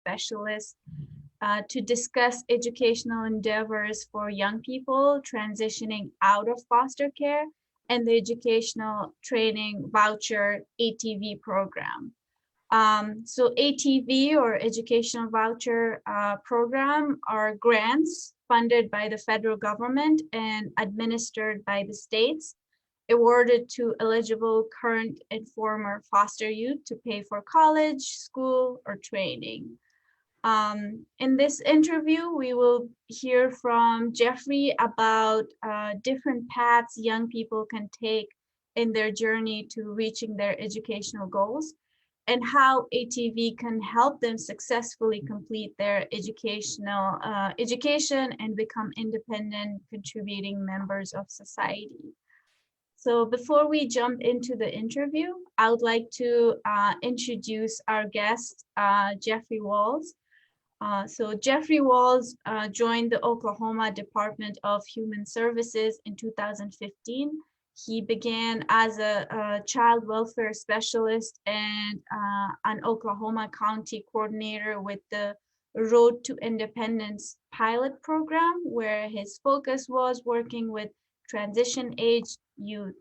specialist to discuss educational endeavors for young people transitioning out of foster care and the Educational Training Voucher ETV program. So ETV, or Educational Voucher Program, are grants funded by the federal government and administered by the states, awarded to eligible current and former foster youth to pay for college, school, or training. In this interview, we will hear from Jeffrey about different paths young people can take in their journey to reaching their educational goals, and how ETV can help them successfully complete their education and become independent, contributing members of society. So before we jump into the interview, I would like to introduce our guest, Jeffrey Walls. So Jeffrey Walls joined the Oklahoma Department of Human Services in 2015. He began as a child welfare specialist and an Oklahoma County coordinator with the Road to Independence pilot program, where his focus was working with transition-age youth.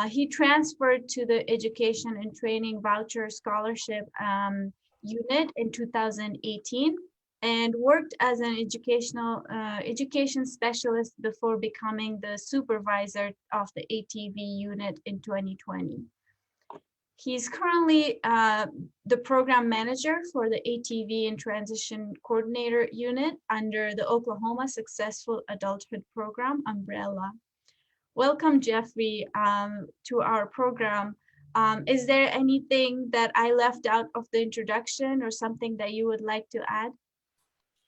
He transferred to the Education and Training Voucher Scholarship unit in 2018 and worked as an education specialist before becoming the supervisor of the ETV unit in 2020. He's currently the program manager for the ETV and Transition Coordinator unit under the Oklahoma Successful Adulthood Program umbrella. Welcome, Jeffrey, to our program. Is there anything that I left out of the introduction or something that you would like to add?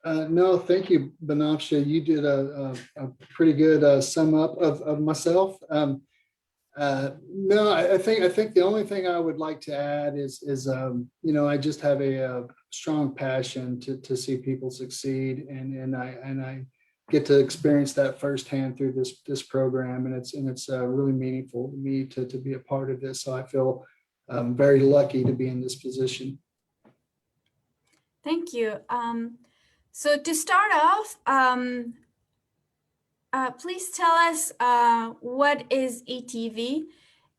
No, thank you, Banafsha. You did a pretty good sum up of myself. No, I think the only thing I would like to add is I just have a strong passion to see people succeed, and I get to experience that firsthand through this program, and it's really meaningful to me to be a part of this. So I feel very lucky to be in this position. Thank you. So to start off, please tell us what is ETV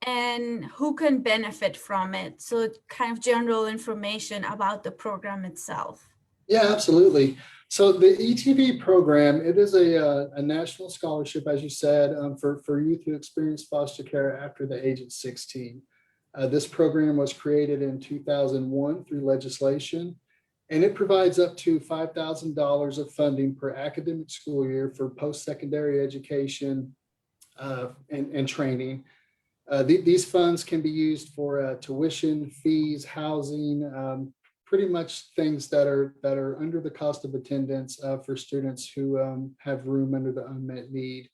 and who can benefit from it. So kind of general information about the program itself. Yeah, absolutely. So the ETV program, it is a national scholarship, as you said, for youth who experience foster care after the age of 16. This program was created in 2001 through legislation, and it provides up to $5,000 of funding per academic school year for post-secondary education and training. These funds can be used for tuition, fees, housing, pretty much things that are under the cost of attendance for students who have room under the unmet need.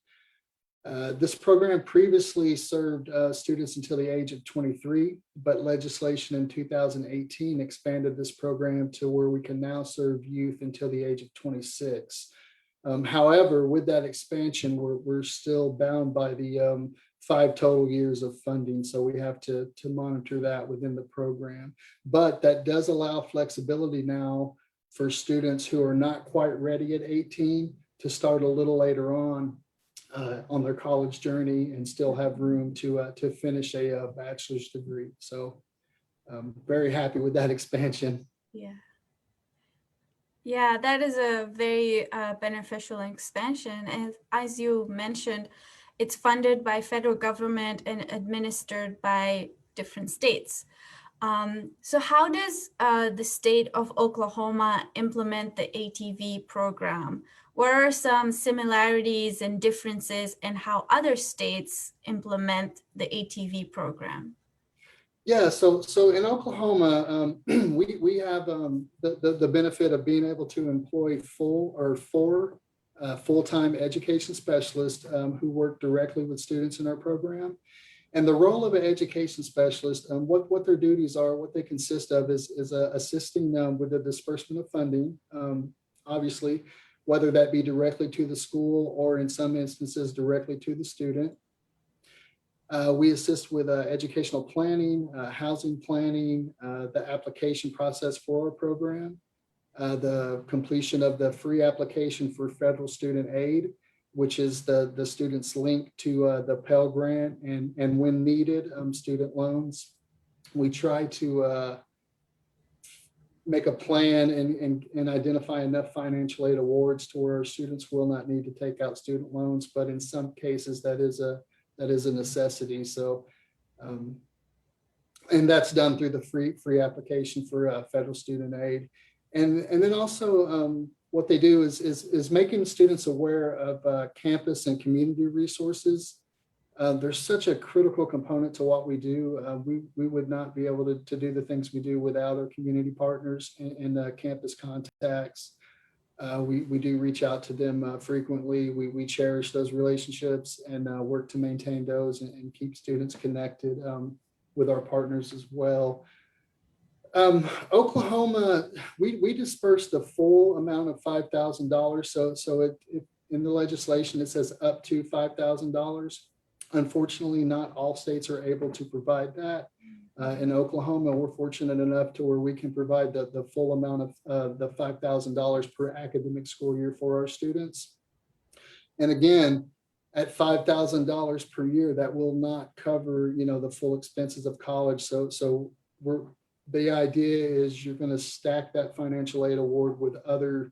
This program previously served students until the age of 23, but legislation in 2018 expanded this program to where we can now serve youth until the age of 26. However, with that expansion, we're still bound by the 5 total years of funding, so we have to monitor that within the program. But that does allow flexibility now for students who are not quite ready at 18 to start a little later on their college journey and still have room to finish a bachelor's degree. So I'm very happy with that expansion. Yeah, that is a very beneficial expansion. And as you mentioned, it's funded by federal government and administered by different states. So how does the state of Oklahoma implement the ETV program? What are some similarities and differences in how other states implement the ETV program? Yeah, so in Oklahoma, we have the benefit of being able to employ four full-time education specialists who work directly with students in our program. And the role of an education specialist, what their duties are, what they consist of is assisting them with the disbursement of funding, obviously, whether that be directly to the school or in some instances directly to the student. We assist with educational planning, housing planning, the application process for our program. the completion of the free application for federal student aid, which is the student's link to the Pell Grant and when needed, student loans. We try to make a plan and identify enough financial aid awards to where our students will not need to take out student loans, but in some cases that is a necessity. So, and that's done through the free application for federal student aid, and then also what they do is making students aware of campus and community resources. There's such a critical component to what we do. We would not be able to do the things we do without our community partners and campus contacts. We do reach out to them frequently. We cherish those relationships and work to maintain those and keep students connected with our partners as well. Oklahoma, we disperse the full amount of $5,000. So in the legislation, it says up to $5,000. Unfortunately, not all states are able to provide that. In Oklahoma, we're fortunate enough to where we can provide the full amount of the $5,000 per academic school year for our students. And again, at $5,000 per year, that will not cover, the full expenses of college. So the idea is you're going to stack that financial aid award with other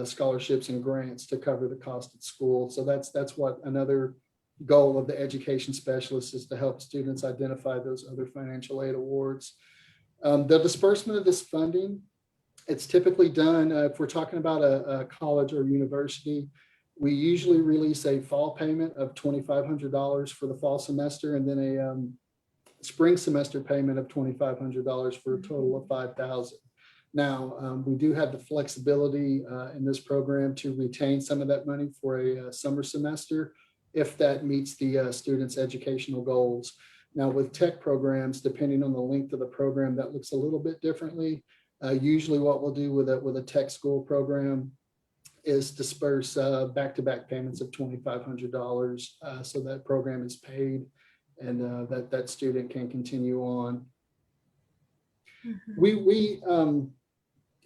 scholarships and grants to cover the cost of school. So that's what another goal of the education specialist is, to help students identify those other financial aid awards. The disbursement of this funding, it's typically done if we're talking about a college or university. We usually release a fall payment of $2,500 for the fall semester, and then a spring semester payment of $2,500 for a total of $5,000. Now, we do have the flexibility in this program to retain some of that money for a summer semester if that meets the student's educational goals. Now, with tech programs, depending on the length of the program, that looks a little bit differently. Usually what we'll do with a tech school program is disperse back-to-back payments of $2,500 so that program is paid and that student can continue on. Mm-hmm.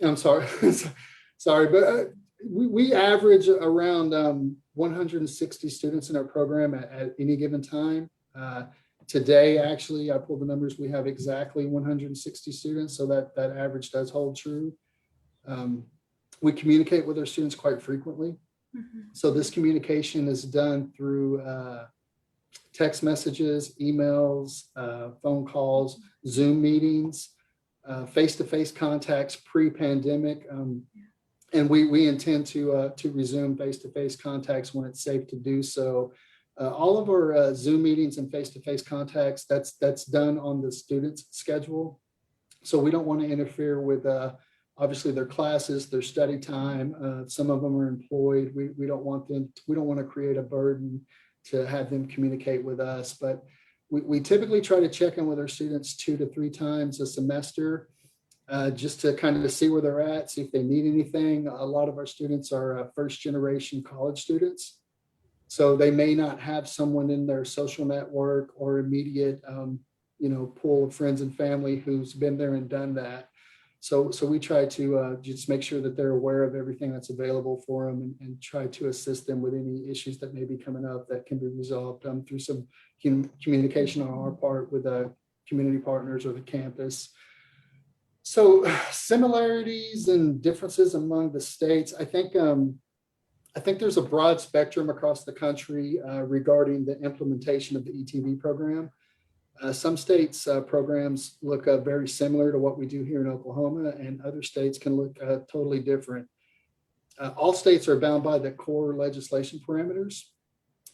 I'm sorry, but we average around 160 students in our program at any given time. Today, actually, I pulled the numbers. We have exactly 160 students, so that average does hold true. We communicate with our students quite frequently. Mm-hmm. So this communication is done through text messages, emails, phone calls, Zoom meetings, face-to-face contacts pre-pandemic. And we intend to resume face-to-face contacts when it's safe to do so. All of our Zoom meetings and face-to-face contacts, that's done on the student's schedule. So we don't want to interfere with obviously their classes, their study time. Some of them are employed. We don't want to create a burden to have them communicate with us. But we typically try to check in with our students 2 to 3 times a semester. Just to kind of see where they're at, see if they need anything. A lot of our students are first generation college students. So they may not have someone in their social network or immediate, pool of friends and family who's been there and done that. So we try to just make sure that they're aware of everything that's available for them and try to assist them with any issues that may be coming up that can be resolved through some communication on our part with the community partners or the campus. So similarities and differences among the states, I think there's a broad spectrum across the country regarding the implementation of the ETV program. Some states' programs look very similar to what we do here in Oklahoma, and other states can look totally different. All states are bound by the core legislation parameters,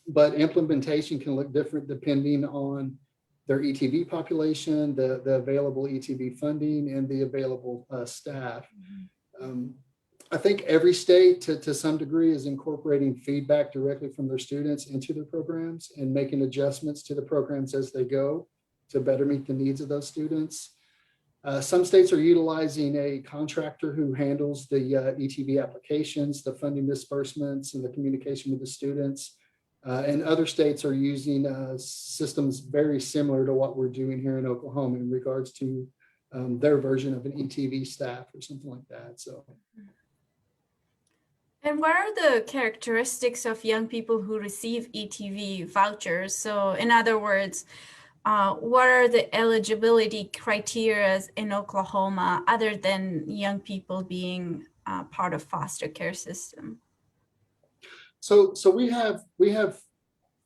but implementation can look different depending on their ETV population, the available ETV funding, and the available staff. I think every state to some degree is incorporating feedback directly from their students into their programs and making adjustments to the programs as they go to better meet the needs of those students. Some states are utilizing a contractor who handles the ETV applications, the funding disbursements, and the communication with the students. And other states are using systems very similar to what we're doing here in Oklahoma in regards to their version of an ETV staff or something like that. So And what are the characteristics of young people who receive ETV vouchers? So in other words, what are the eligibility criteria in Oklahoma other than young people being part of foster care system? So we have one of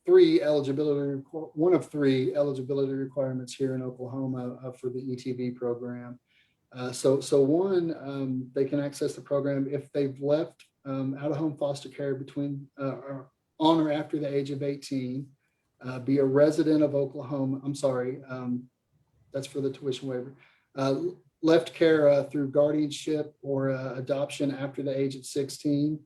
three eligibility requirements here in Oklahoma for the ETV program. So one, they can access the program if they've left out-of-home foster care between or on or after the age of 18, be a resident of Oklahoma. I'm sorry, that's for the tuition waiver. Left care through guardianship or adoption after the age of 16,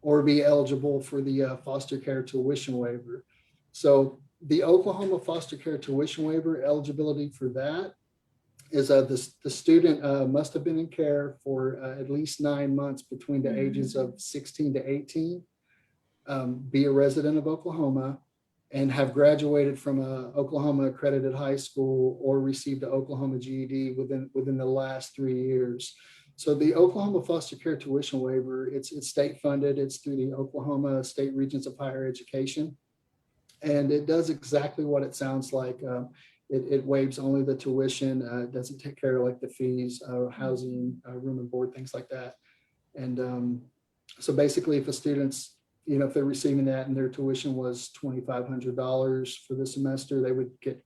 or be eligible for the foster care tuition waiver. So the Oklahoma foster care tuition waiver eligibility for that is the student must have been in care for at least 9 months between the ages of 16 to 18, be a resident of Oklahoma, and have graduated from a Oklahoma accredited high school or received an Oklahoma GED within the last 3 years. So the Oklahoma foster care tuition waiver, it's state funded. It's through the Oklahoma State Regents of Higher Education. And it does exactly what it sounds like. It waives only the tuition. It doesn't take care of like the fees, housing, room and board, things like that. And so basically if a student's, if they're receiving that and their tuition was $2,500 for the semester, they would get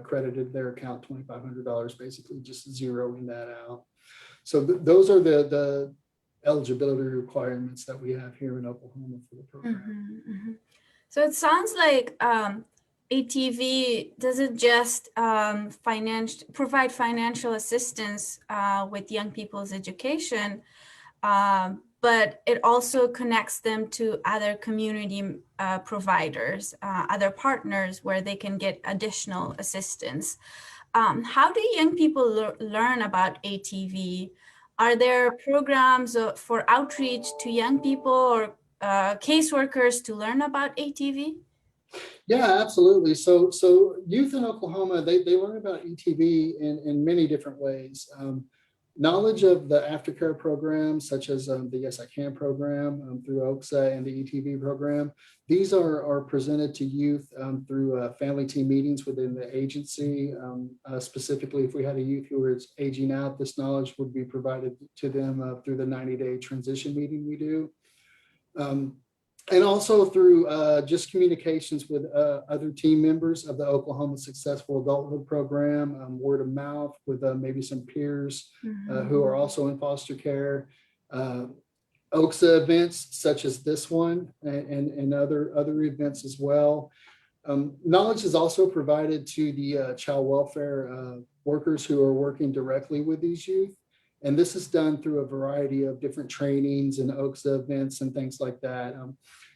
credited their account $2,500, basically just zeroing that out. So those are the eligibility requirements that we have here in Oklahoma for the program. So it sounds like ETV doesn't just provide financial assistance with young people's education, but it also connects them to other community providers, other partners where they can get additional assistance. How do young people learn about ETV? Are there programs for outreach to young people or caseworkers to learn about ETV? Yeah, absolutely. So youth in Oklahoma, they learn about ETV in many different ways. Knowledge of the aftercare programs, such as the Yes I Can program through OKSA and the ETV program. These are presented to youth through family team meetings within the agency. Specifically, if we had a youth who was aging out, this knowledge would be provided to them through the 90-day transition meeting we do. And also through just communications with other team members of the Oklahoma Successful Adulthood Program, word of mouth with maybe some peers who are also in foster care, OKSA events such as this one and other events as well. Knowledge is also provided to the child welfare workers who are working directly with these youth. And this is done through a variety of different trainings and OKSA events and things like that.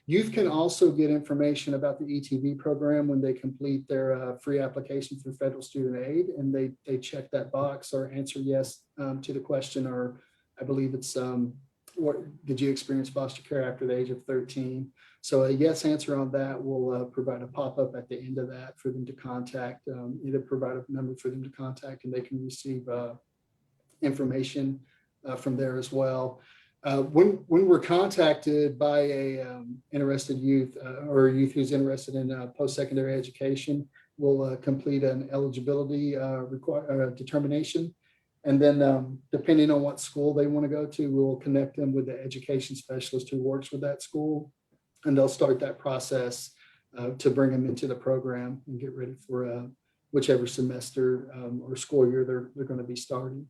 Youth can also get information about the ETV program when they complete their free application for federal student aid, and they check that box or answer yes to the question, or I believe it's what did you experience foster care after the age of 13? So a yes answer on that will provide a pop-up at the end of that for them to contact, either provide a number for them to contact, and they can receive information from there as well. When we're contacted by a interested youth or a youth who's interested in post-secondary education, we'll complete an eligibility determination. And then depending on what school they want to go to, we'll connect them with the education specialist who works with that school. And they'll start that process to bring them into the program and get ready for whichever semester or school year they're going to be starting.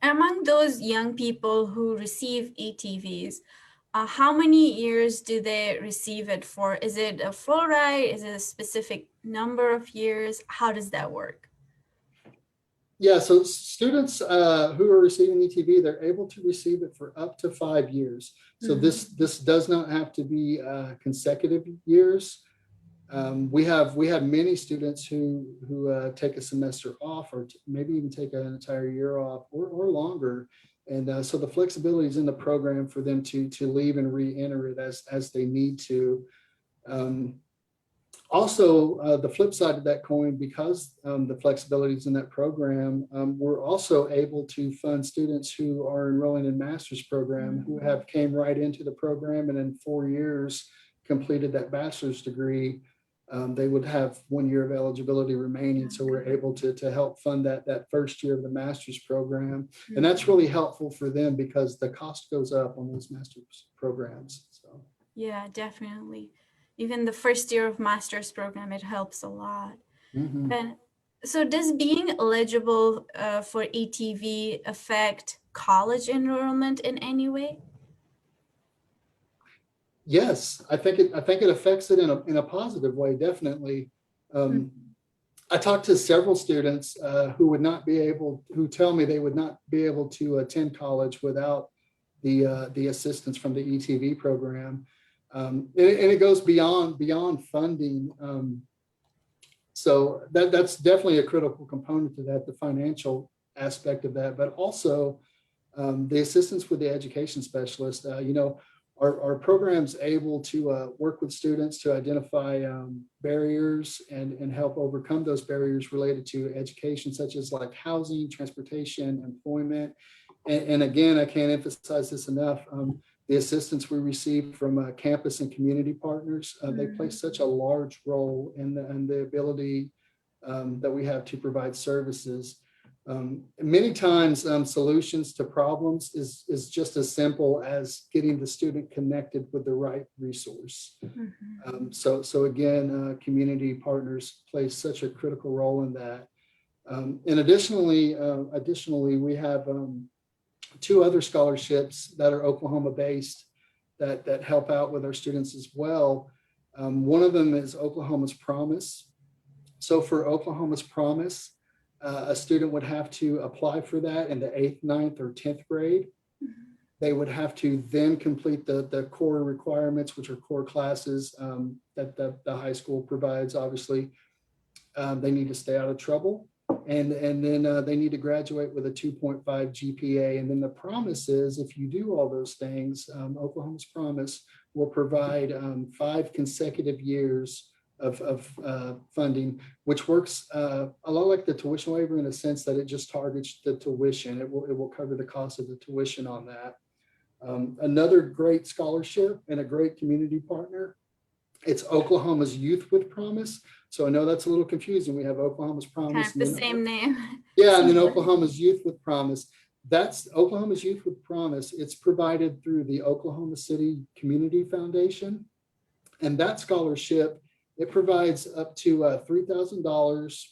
Among those young people who receive ETVs, how many years do they receive it for? Is it a full ride? Is it a specific number of years? How does that work? Yeah, so students who are receiving ETV, they're able to receive it for up to 5 years. So this does not have to be consecutive years. We have many students who take a semester off, or maybe even take an entire year off, or longer. And so the flexibility is in the program for them to leave and re-enter it as they need to. Also, the flip side of that coin, because the flexibilities in that program, we're also able to fund students who are enrolling in master's program who have came right into the program and in 4 years completed that bachelor's degree. They would have 1 year of eligibility remaining. So we're able to help fund that first year of the master's program. And that's really helpful for them because the cost goes up on those master's programs. So. Yeah, definitely. Even the first year of master's program, it helps a lot. Mm-hmm. And so does being eligible for ETV affect college enrollment in any way? Yes, I think it affects it in a positive way, definitely. I talked to several students who tell me they would not be able to attend college without the assistance from the ETV program. And it goes beyond funding. So that's definitely a critical component to that, the financial aspect of that, but also the assistance with the education specialist. Our program's able to work with students to identify barriers and help overcome those barriers related to education, such as like housing, transportation, employment. And again, I can't emphasize this enough. The assistance we receive from campus and community partners, they play such a large role in the ability that we have to provide services. Many times solutions to problems is just as simple as getting the student connected with the right resource. So again, community partners play such a critical role in that. And additionally, we have 2 other scholarships that are Oklahoma based that help out with our students as well. One of them is Oklahoma's Promise. So for Oklahoma's Promise, a student would have to apply for that in the 8th, 9th, or 10th grade. They would have to then complete the core requirements, which are core classes that the high school provides, obviously. They need to stay out of trouble. And then they need to graduate with a 2.5 GPA. And then the promise is, if you do all those things, Oklahoma's Promise will provide 5 consecutive years of funding, which works a lot like the tuition waiver in a sense that it just targets the tuition. It will cover the cost of the tuition on that. Another great scholarship and a great community partner, it's Oklahoma's Youth with Promise. So I know that's a little confusing. We have Oklahoma's Promise. Kind of the same name. Yeah, and then Oklahoma's Youth with Promise. That's Oklahoma's Youth with Promise. It's provided through the Oklahoma City Community Foundation. And that scholarship, it provides up to $3,000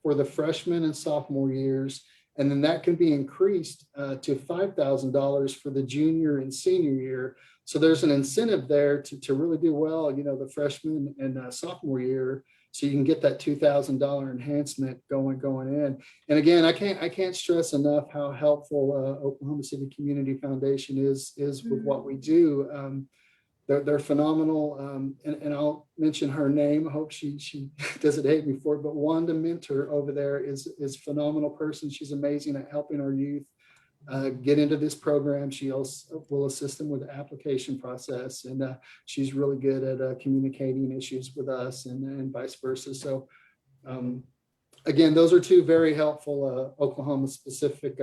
for the freshman and sophomore years. And then that can be increased to $5,000 for the junior and senior year. So there's an incentive there to really do well, the freshman and sophomore year, so you can get that $2,000 enhancement going in. And again, I can't stress enough how helpful Oklahoma City Community Foundation is with what we do. They're phenomenal, and I'll mention her name. I hope she doesn't hate me for it, but Wanda Mentor over there is a phenomenal person. She's amazing at helping our youth get into this program. She also will assist them with the application process, and she's really good at communicating issues with us and vice versa. So again, those are 2 very helpful Oklahoma specific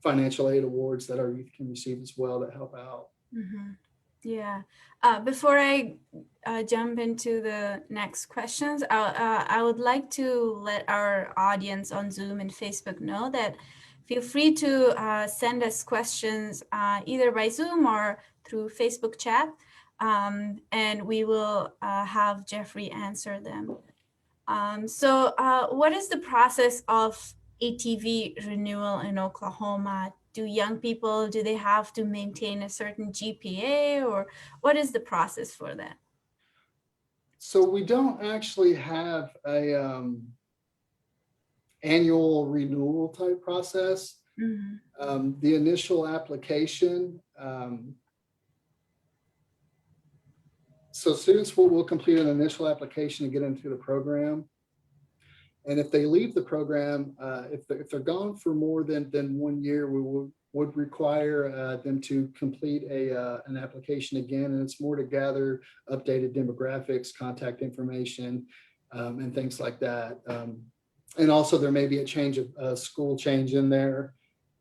financial aid awards that our youth can receive as well to help out. Yeah. Before I jump into the next questions, I would like to let our audience on Zoom and Facebook know that feel free to send us questions either by Zoom or through Facebook chat, and we will have Jeffrey answer them. So what is the process of ETV renewal in Oklahoma? Do young people, do they have to maintain a certain GPA, or what is the process for that? So we don't actually have a annual renewal type process. The initial application, so students will complete an initial application to get into the program. And if they leave the program, if they're gone for more than 1 year, we will would require them to complete an application again, and it's more to gather updated demographics, contact information, and things like that. And also there may be a change of school change in there.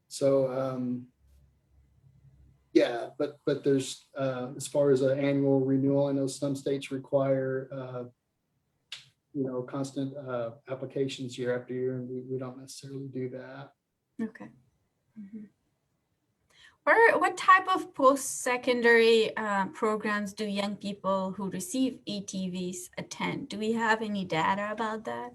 So yeah, but there's as far as an annual renewal, I know some states require constant applications year after year, and we don't necessarily do that. Okay. Mm-hmm. What type of post-secondary programs do young people who receive ETVs attend? Do we have any data about that?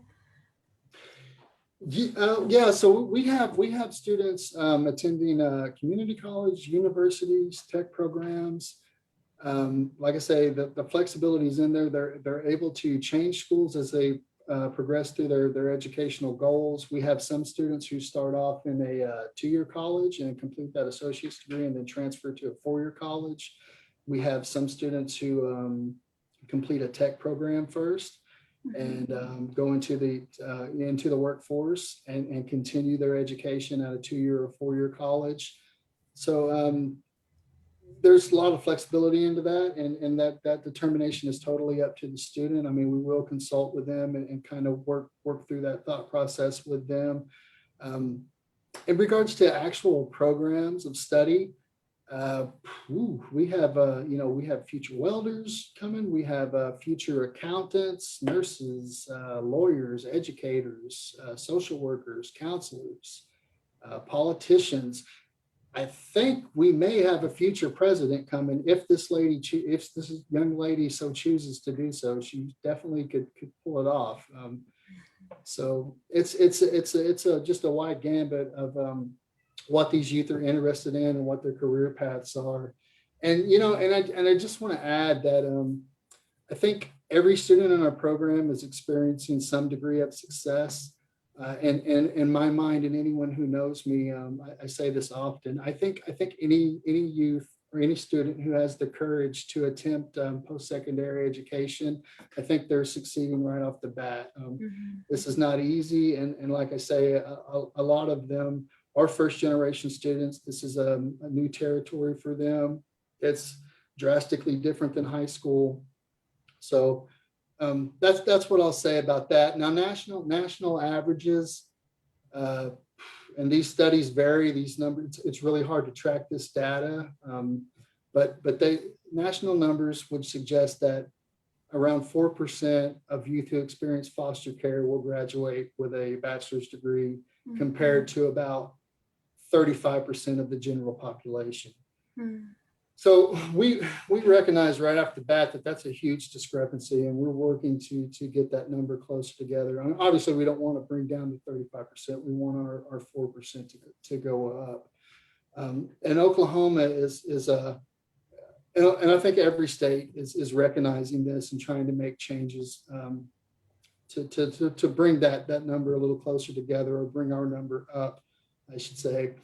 Yeah, so we have students attending community college, universities, tech programs. Like I say, the flexibility is in there. They're able to change schools as they progress through their educational goals. We have some students who start off in a 2-year college and complete that associate's degree and then transfer to a 4-year college. We have some students who complete a tech program first and go into the workforce and continue their education at a 2-year or 4-year college. So there's a lot of flexibility into that, and that determination is totally up to the student. I mean, we will consult with them and kind of work through that thought process with them. In regards to actual programs of study, we have future welders coming. We have future accountants, nurses, lawyers, educators, social workers, counselors, politicians. I think we may have a future president coming if this young lady so chooses to do so. She definitely could pull it off. So it's just a wide gambit of what these youth are interested in and what their career paths are. And I just want to add that I think every student in our program is experiencing some degree of success. And in my mind, and anyone who knows me, I say this often. I think any youth or any student who has the courage to attempt post-secondary education, I think they're succeeding right off the bat. This is not easy, and like I say, a lot of them are first-generation students. This is a new territory for them. It's drastically different than high school, so. That's what I'll say about that. Now, national averages, and these studies vary. These numbers, it's really hard to track this data, but national numbers would suggest that around 4% of youth who experience foster care will graduate with a bachelor's degree, compared to about 35% of the general population. So we recognize right off the bat that that's a huge discrepancy, and we're working to get that number closer together. And obviously, we don't want to bring down the 35%. We want our 4% to go up. And Oklahoma is and I think every state is recognizing this and trying to make changes to bring that number a little closer together, or bring our number up, I should say.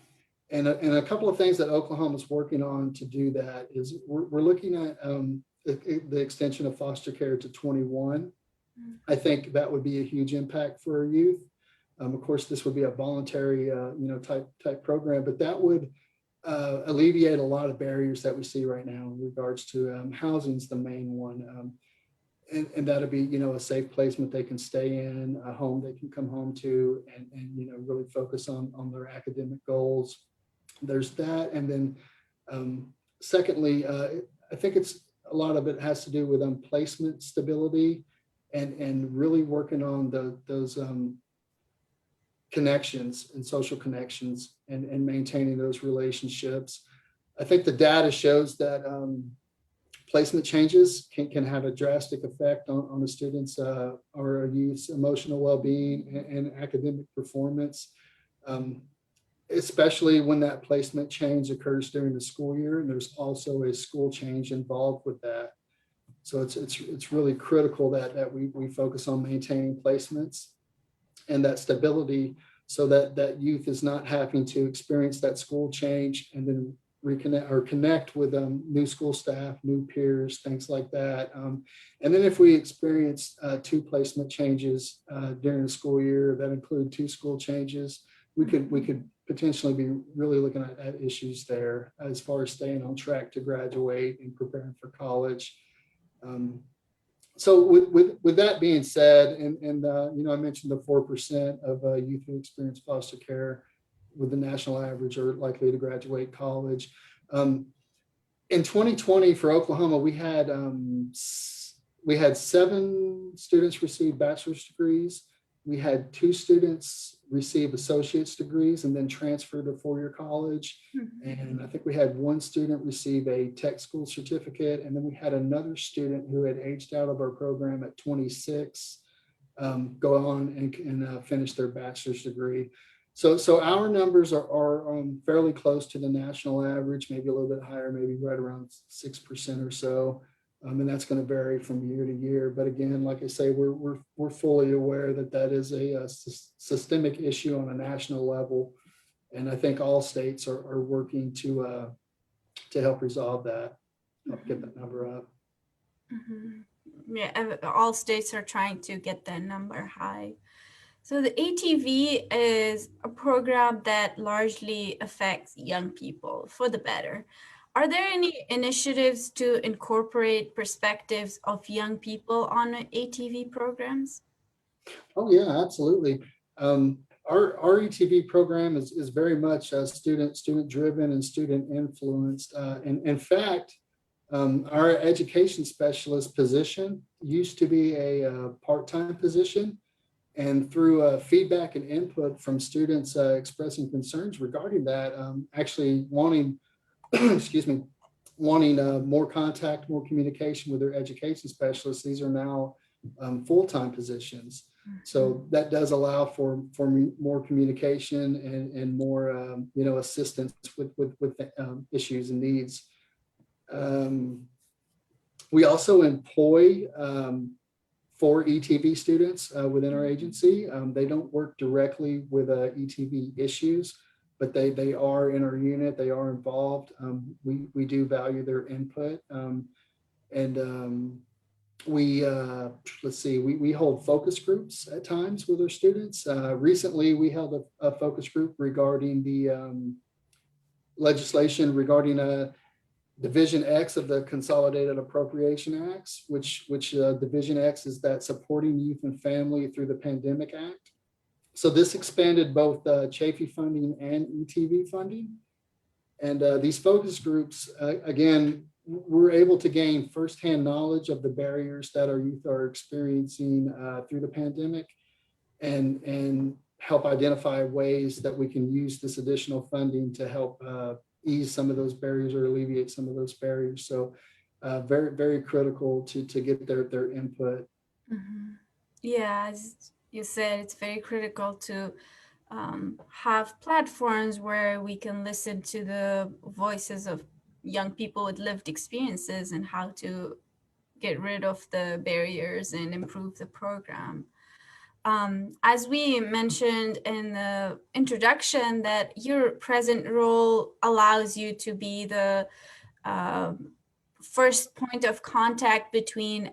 And a couple of things that Oklahoma is working on to do that is we're looking at the extension of foster care to 21. I think that would be a huge impact for our youth. Of course, this would be a voluntary type program, but that would alleviate a lot of barriers that we see right now in regards to housing is the main one. And that'll be, a safe placement they can stay in, a home they can come home to, and really focus on their academic goals. There's that. And then secondly, I think a lot of it has to do with placement stability and really working on those connections and social connections and maintaining those relationships. I think the data shows that placement changes can have a drastic effect on a student's or a youth's emotional well-being and academic performance. Especially when that placement change occurs during the school year, and there's also a school change involved with that. So it's really critical that we focus on maintaining placements and that stability, so that youth is not having to experience that school change and then connect with new school staff, new peers, things like that. And then if we experience 2 placement changes during the school year that include 2 school changes, we could potentially be really looking at issues there as far as staying on track to graduate and preparing for college. So with that being said, and I mentioned the 4% of youth who experience foster care with the national average are likely to graduate college. In 2020 for Oklahoma, we had 7 students receive bachelor's degrees. We had 2 students receive associate's degrees and then transfer to 4-year college. And I think we had 1 student receive a tech school certificate. And then we had another student who had aged out of our program at 26 go on and finish their bachelor's degree. So our numbers are fairly close to the national average, maybe a little bit higher, maybe right around 6% or so. And that's going to vary from year to year. But again, like I say, we're fully aware that is a systemic issue on a national level. And I think all states are working to help resolve that, help get that number up. Yeah, all states are trying to get that number high. So the ETV is a program that largely affects young people for the better. Are there any initiatives to incorporate perspectives of young people on ETV programs? Oh yeah, absolutely. Our ETV program is very much student driven and student influenced. In fact, our education specialist position used to be a part-time position. And through feedback and input from students expressing concerns regarding that, actually wanting, wanting more contact, more communication with their education specialists, these are now full-time positions. So that does allow for more communication and more assistance with issues and needs. We also employ 4 ETV students within our agency. They don't work directly with ETV issues, but they are in our unit. They are involved. We do value their input. We hold focus groups at times with our students. Recently, we held a focus group regarding the legislation regarding Division X of the Consolidated Appropriation Acts, which Division X is that supporting youth and family through the Pandemic Act. So this expanded both Chafee funding and ETV funding. And these focus groups, again, we're able to gain firsthand knowledge of the barriers that our youth are experiencing through the pandemic and help identify ways that we can use this additional funding to help ease some of those barriers or alleviate some of those barriers. So very, very critical to get their input. Yeah, as you said, it's very critical to have platforms where we can listen to the voices of young people with lived experiences and how to get rid of the barriers and improve the program. As we mentioned in the introduction, that your present role allows you to be the first point of contact between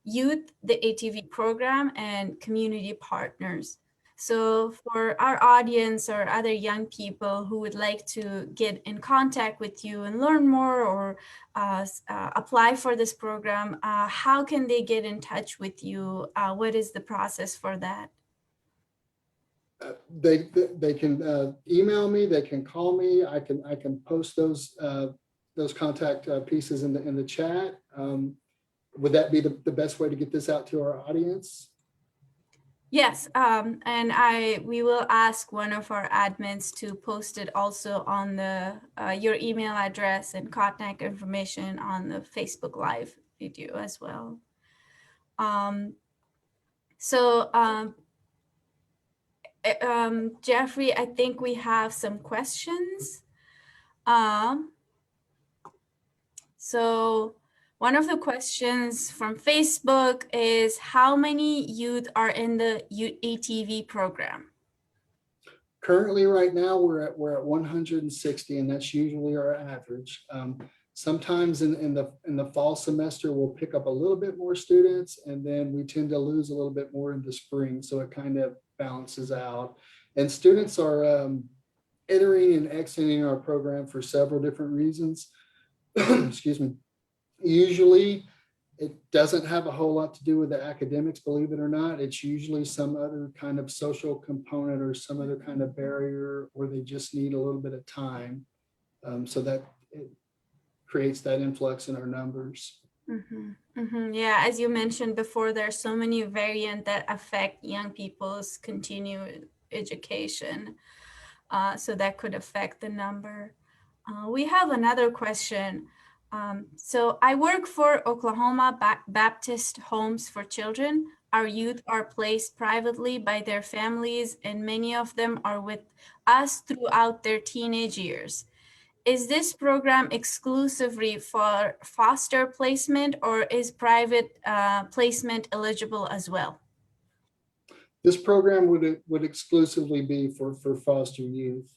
youth, the ETV program, and community partners. So for our audience or other young people who would like to get in contact with you and learn more or apply for this program, how can they get in touch with you? What is the process for that? They can email me, they can call me. I can post those contact pieces in the chat. Would that be the best way to get this out to our audience? Yes, and we will ask one of our admins to post it also on the your email address and contact information on the Facebook Live video as well. Jeffrey, I think we have some questions. So one of the questions from Facebook is, how many youth are in the ETV program? Currently, right now, we're at 160, and that's usually our average. Sometimes in the fall semester, we'll pick up a little bit more students, and then we tend to lose a little bit more in the spring. So it kind of balances out. And students are entering and exiting our program for several different reasons. Excuse me. Usually it doesn't have a whole lot to do with the academics, believe it or not. It's usually some other kind of social component or some other kind of barrier, or they just need a little bit of time. So that it creates that influx in our numbers. Yeah, as you mentioned before, there are so many variants that affect young people's continued education. So that could affect the number. We have another question. So I work for Oklahoma Baptist Homes for Children. Our youth are placed privately by their families, and many of them are with us throughout their teenage years. Is this program exclusively for foster placement, or is private placement eligible as well? This program would exclusively be for foster youth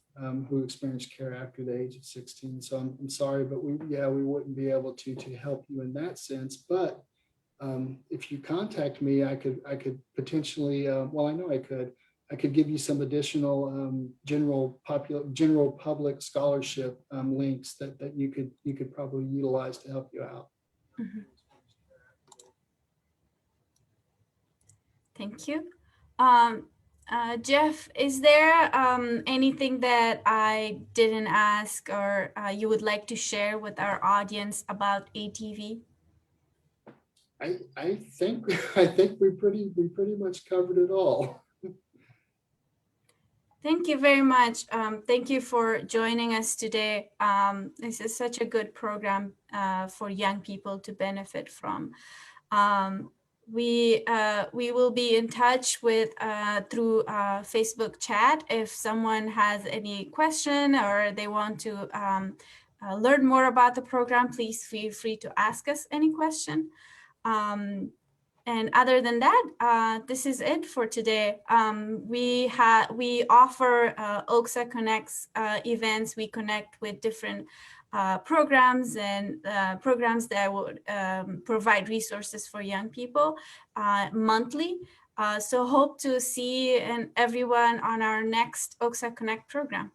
who experience care after the age of 16. So I'm sorry, but we wouldn't be able to help you in that sense. But if you contact me, I could potentially, well, I know I could give you some additional general public scholarship links that you could probably utilize to help you out. Thank you. Jeff, is there anything that I didn't ask or you would like to share with our audience about ATV? I think we pretty much covered it all. Thank you very much. Thank you for joining us today. This is such a good program for young people to benefit from. We will be in touch with through Facebook chat if someone has any question or they want to learn more about the program. Please feel free to ask us any question. And other than that, this is it for today. We offer OKSA Connects events. We connect with different programs and programs that would provide resources for young people monthly. So hope to see everyone on our next OKSA Connect program.